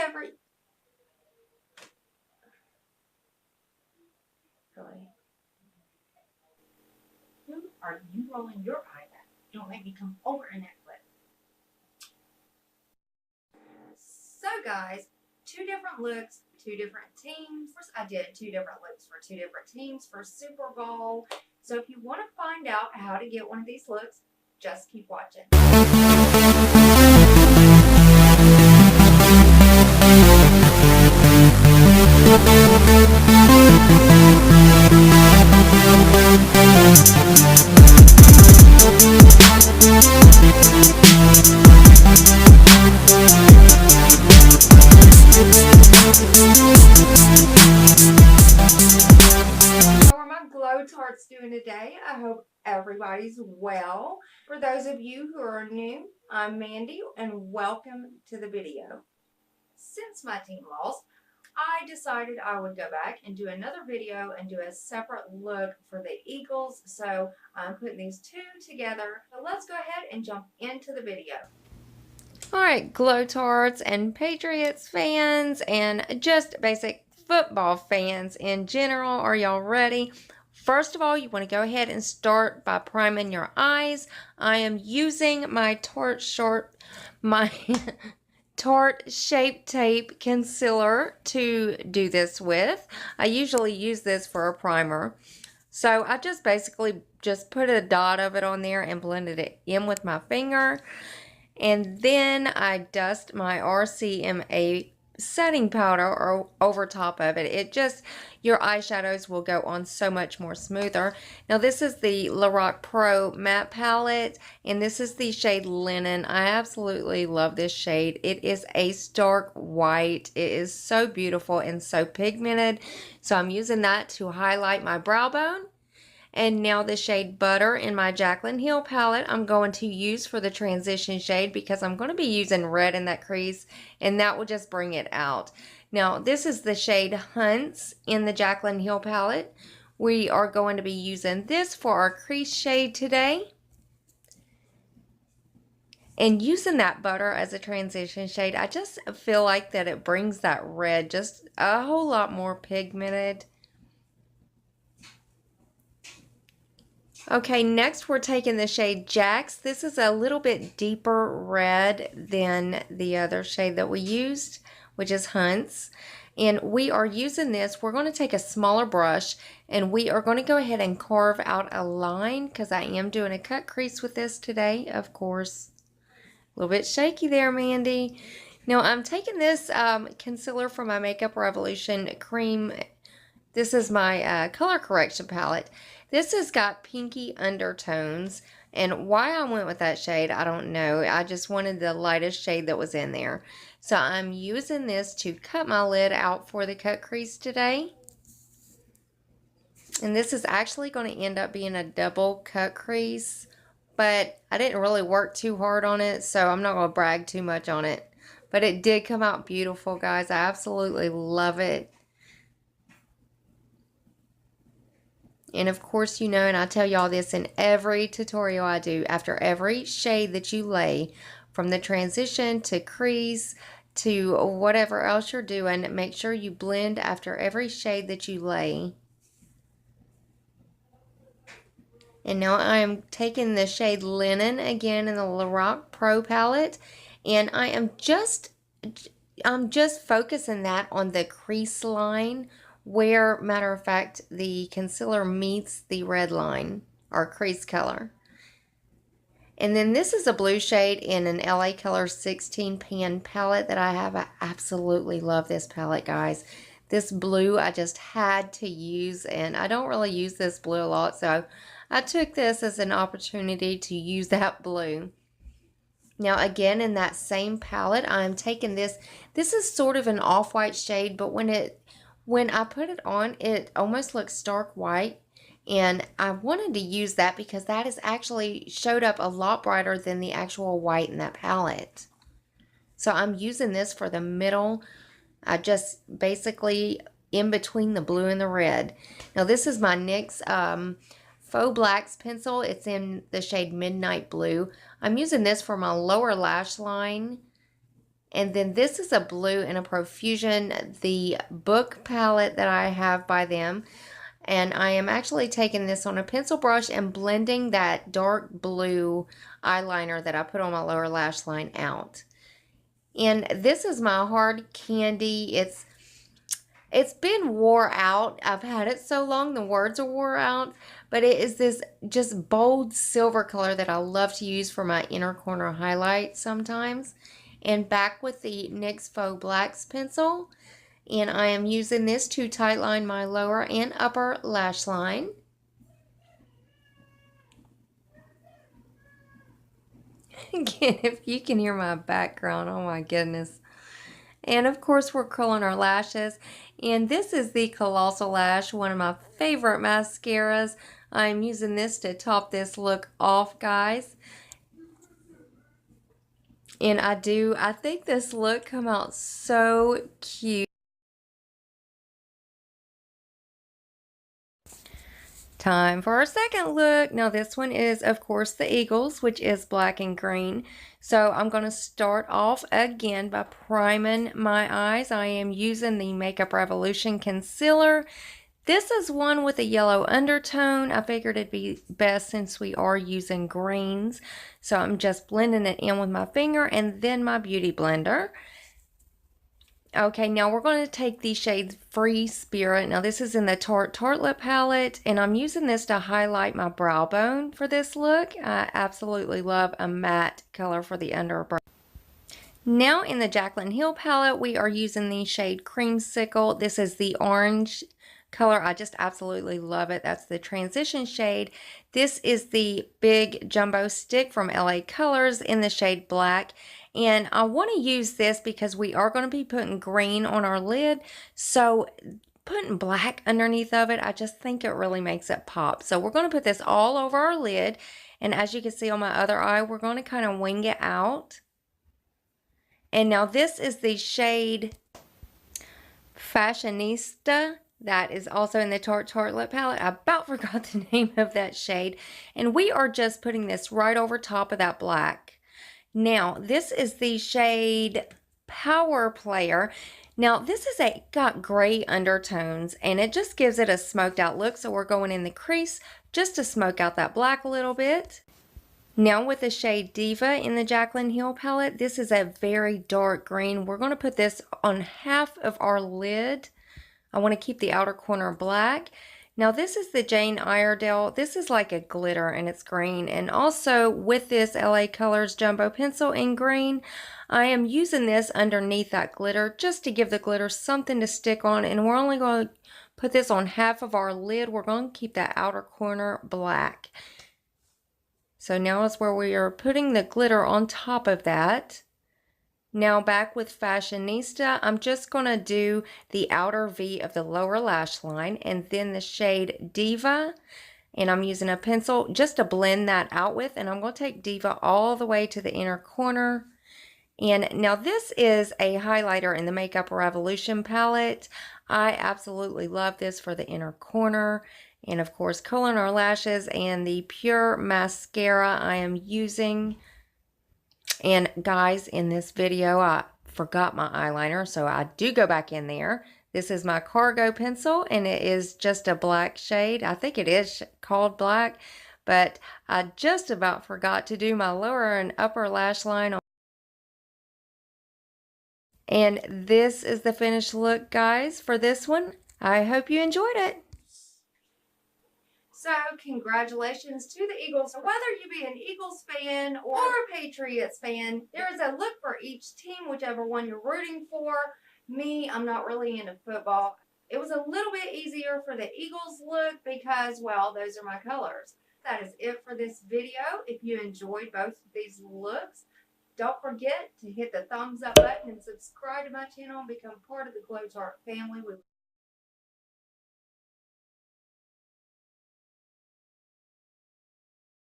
every... Really? Who are you rolling your eye at? Don't make me come over in that clip. So guys, two different looks, two different teams. I did two different looks for two different teams for Super Bowl. So if you want to find out how to get one of these looks, just keep watching. Doing today. I hope everybody's well. For those of you who are new, I'm Mandy and welcome to the video. Since my team lost, I decided I would go back and do another video and do a separate look for the Eagles. So I'm putting these two together. So let's go ahead and jump into the video. Alright, Glow Tarts and Patriots fans and just basic football fans in general, are y'all ready? First of all, you want to go ahead and start by priming your eyes. I am using my Tarte Shape Tape Concealer to do this with. I usually use this for a primer. So I just basically just put a dot of it on there and blended it in with my finger. And then I dust my RCMA setting powder over top of it. Your eyeshadows will go on so much more smoother. Now this is the Lorac Pro matte palette and this is the shade Linen. I absolutely love this shade. It is a stark white. It is so beautiful and so pigmented. So I'm using that to highlight my brow bone. And now the shade Butter in my Jaclyn Hill palette I'm going to use for the transition shade because I'm going to be using red in that crease and that will just bring it out. Now this is the shade Hunts in the Jaclyn Hill palette. We are going to be using this for our crease shade today. And using that Butter as a transition shade, I just feel like that it brings that red just a whole lot more pigmented. Okay, next we're taking the shade Jax. This is a little bit deeper red than the other shade that we used, which is Hunts. And we are using this, we're going to take a smaller brush and we are going to go ahead and carve out a line because I am doing a cut crease with this today, of course. A little bit shaky there, Mandy. Now I'm taking this concealer from my Makeup Revolution cream. This is my color correction palette. This has got pinky undertones, and why I went with that shade, I don't know. I just wanted the lightest shade that was in there. So I'm using this to cut my lid out for the cut crease today. And this is actually going to end up being a double cut crease, but I didn't really work too hard on it, so I'm not going to brag too much on it. But it did come out beautiful, guys. I absolutely love it. And of course, you know, and I tell y'all this in every tutorial I do, after every shade that you lay, from the transition to crease to whatever else you're doing, make sure you blend after every shade that you lay. And now I am taking the shade Linen again in the Lorac Pro palette, and I'm just focusing that on the crease line where, matter of fact, the concealer meets the red line or crease color. And then this is a blue shade in an LA Color 16 pan palette that I have. I absolutely love this palette, guys. This blue I just had to use, and I don't really use this blue a lot, so I took this as an opportunity to use that blue. Now again, in that same palette, I'm taking this. This is sort of an off-white shade, but when I put it on, it almost looks stark white. And I wanted to use that because that is actually showed up a lot brighter than the actual white in that palette. So I'm using this for the middle. I just basically in between the blue and the red. Now this is my NYX Faux Blacks pencil. It's in the shade Midnight Blue. I'm using this for my lower lash line. And then this is a blue in a profusion, the book palette that I have by them. And I am actually taking this on a pencil brush and blending that dark blue eyeliner that I put on my lower lash line out. And this is my hard candy. It's been wore out. I've had it so long, the words are wore out. But it is this just bold silver color that I love to use for my inner corner highlight sometimes. And back with the NYX Faux Blacks pencil. And I am using this to tightline my lower and upper lash line. Again, if you can hear my background, oh my goodness. And of course, we're curling our lashes. And this is the Colossal Lash, one of my favorite mascaras. I'm using this to top this look off, guys. And I think this look come out so cute. Time for our second look. Now this one is, of course, the Eagles, which is black and green. So I'm going to start off again by priming my eyes. I am using the Makeup Revolution concealer. This is one with a yellow undertone. I figured it'd be best since we are using greens. So I'm just blending it in with my finger and then my beauty blender. Okay, now we're going to take the shade Free Spirit. Now this is in the Tartelette palette, and I'm using this to highlight my brow bone for this look. I absolutely love a matte color for the underbrow. Now in the Jaclyn Hill palette, we are using the shade Creamsicle. This is the orange color. I just absolutely love it. That's the transition shade. This is the big jumbo stick from LA Colors in the shade Black. And I want to use this because we are going to be putting green on our lid. So putting black underneath of it, I just think it really makes it pop. So we're going to put this all over our lid. And as you can see on my other eye, we're going to kind of wing it out. And now this is the shade Fashionista. That is also in the Tartelette palette. I about forgot the name of that shade. And we are just putting this right over top of that black. Now, this is the shade Power Player. Now, this is got gray undertones, and it just gives it a smoked out look. So we're going in the crease just to smoke out that black a little bit. Now with the shade Diva in the Jaclyn Hill palette, this is a very dark green. We're going to put this on half of our lid. I want to keep the outer corner black. Now this is the Jane Iredale. This is like a glitter and it's green. And also with this LA Colors Jumbo Pencil in green, I am using this underneath that glitter just to give the glitter something to stick on. And we're only going to put this on half of our lid. We're going to keep that outer corner black. So now is where we are putting the glitter on top of that. Now back with Fashionista, I'm just going to do the outer V of the lower lash line and then the shade Diva. And I'm using a pencil just to blend that out with. And I'm going to take Diva all the way to the inner corner. And now this is a highlighter in the Makeup Revolution palette. I absolutely love this for the inner corner. And of course, curling our lashes and the Pure Mascara I am using. And guys, in this video, I forgot my eyeliner, so I do go back in there. This is my Cargo pencil, and it is just a black shade. I think it is called black, but I just about forgot to do my lower and upper lash line. And this is the finished look, guys, for this one. I hope you enjoyed it. So, congratulations to the Eagles. So whether you be an Eagles fan or a Patriots fan, there is a look for each team, whichever one you're rooting for. Me, I'm not really into football. It was a little bit easier for the Eagles look because, well, those are my colors. That is it for this video. If you enjoyed both of these looks, don't forget to hit the thumbs up button and subscribe to my channel and become part of the Glow Tart family.